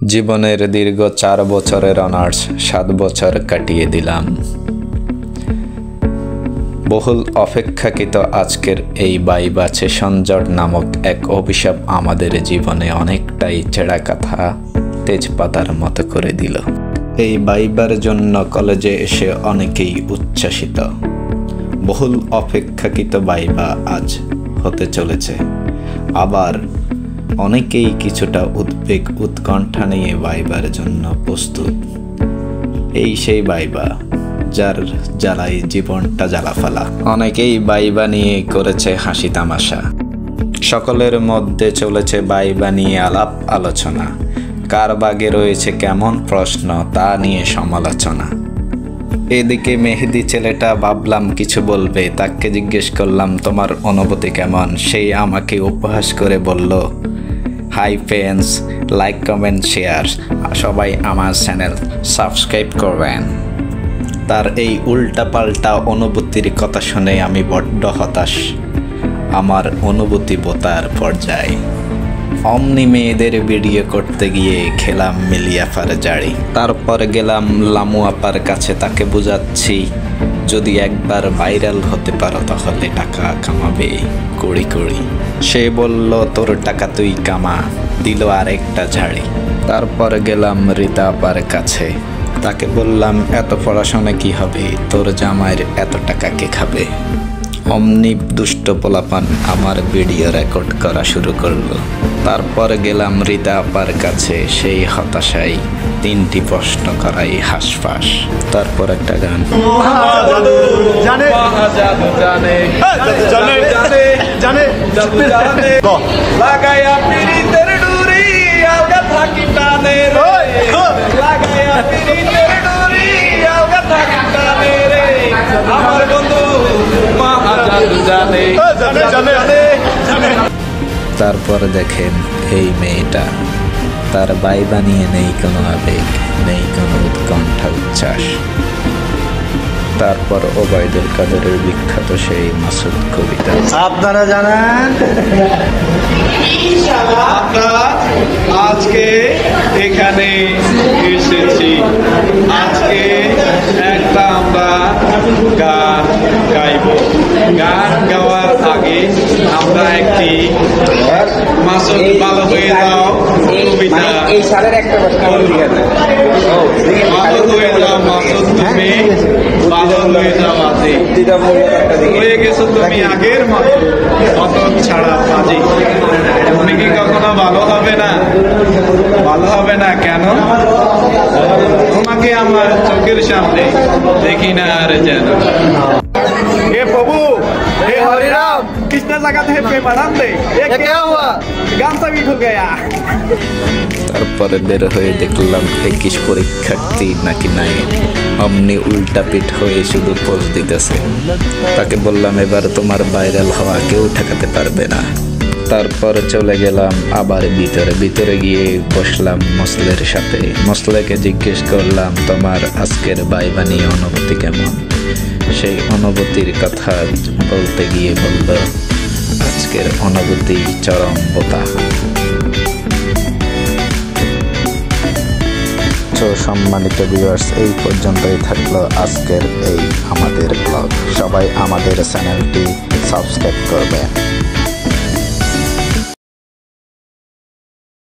জীবনের দীর্ঘ 4 বছরের অনার্স 7 বছর কাটিয়ে দিলাম। বহুল অপেক্ষাকৃত আজকের এই ভাইবা সেশন জট নামক এক অভিশাপ আমাদের জীবনে অনেকটাই ছেঁড়া কথা তেজপাতার মতো করে দিল। এই ভাইবার জন্য কলেজে এসে অনেকেই উচ্ছ্বাসিত। বহুল অপেক্ষাকৃত ভাইবা আজ হতে চলেছে। আবার অনেকেই কিছুটা উদ্বেগ উৎকণ্ঠা নিয়ে ভাইবার জন্য প্রস্তুত। এই সেই ভাইবা যার জ্বালায় জীবনটা জ্বালাফালা। অনেকেই ভাইবা নিয়ে করেছে হাসি তামাশা। সকলের মধ্যে চলেছে ভাইবা নিয়ে আলাপ আলোচনা। কার বাগে রয়েছে কেমন প্রশ্ন তা নিয়ে সমালোচনা। এদিকে মেহেদি ছেলেটা ভাবলাম কিছু বলবে, তাকে জিজ্ঞেস করলাম তোমার অনুভূতি কেমন। সেই আমাকে উপহাস করে বলল, hi friends, like comment share, সবাই আমার চ্যানেল সাবস্ক্রাইব করবেন। তার এই উল্টাপাল্টা অনুভূতির কথা শুনে আমি বড্ড হতাশ। আমার অনুভূতি বোতার পর্যায়ে। অমনি মেয়েদের ভিডিও করতে গিয়ে খেলাম মিলিয়াফার জাড়ি। তারপর গেলাম লামু আপার কাছে, তাকে বুঝাচ্ছি যদি একবার ভাইরাল হতে পারো তাহলে টাকা কামাবে কড়ি কড়ি। সে বলল তোর টাকা তুই কামা, দিল আরেকটা ঝাড়ি। তারপর গেলাম রীতা আপার কাছে, তাকে বললাম এত পড়াশোনা কি হবে, তোর জামাইয়ের এত টাকা কে খাবে। অমনি দুষ্ট পোলাপান আমার ভিডিও রেকর্ড করা শুরু করলো। তারপর গেলাম রীতা আপার কাছে, সেই হতাশায় 3টি প্রশ্ন করাই হাসফাস। তারপর একটা গান, তারপর দেখেন এই মেয়েটা, তার ভাইবা নিয়ে নেই কোনো আবেগ, নেই কোনো উৎকণ্ঠা উচ্ছ্বাস। তারপর ওবায়দুল কাদেরের বিখ্যাত সেই মাসুদ কবিতা, আপনারা জানেন আমরা আজকে এখানে এসেছি, আজকে একটা আমরা গান গাইব। গান গাওয়ার আগে আমরা একটি মাসুদ ভালো হয়ে যাও কবিতা, ভালো হয়ে যাও মাসুদ, তুমি ভালো হয়ে যাও আজে, হয়ে গেছো তুমি আগের মতো অত ছাড়া বাজে। তুমি কি কখনো ভালো হবে না? ভালো হবে না কেন? তোমাকে আমার চোখের সামনে দেখি না আর যেন। हे प्रभु, हे हरे राम, किसने लगा थे प्रेमानंदे, ये क्या हुआ? गान सभी खो गया। তারপরে বের হয়ে দেখলাম 21 পরীক্ষার্থী নাকি নাই। অমনি উল্টা পিঠ হয়ে শুধু পোজ দিতেছে। তাকে বললাম এবার তোমার ভাইরাল হওয়া কেউ ঠেকাতে পারবে না। তারপর চলে গেলাম আবার ভিতরে গিয়ে বসলাম মসলের সাথে। মসলেকে জিজ্ঞেস করলাম তোমার আজকের ভাইবা নিয়ে অনুভূতি কেমন। সেই অনুভূতির কথা বলতে গিয়ে বলল আজকের অনুভূতি চরম বোতা। সম্মানিত ভিউয়ার্স, এই পর্যন্তই থাকলো আজকের এই আমাদের ব্লগ। সবাই আমাদের চ্যানেলটি সাবস্ক্রাইব করবেন।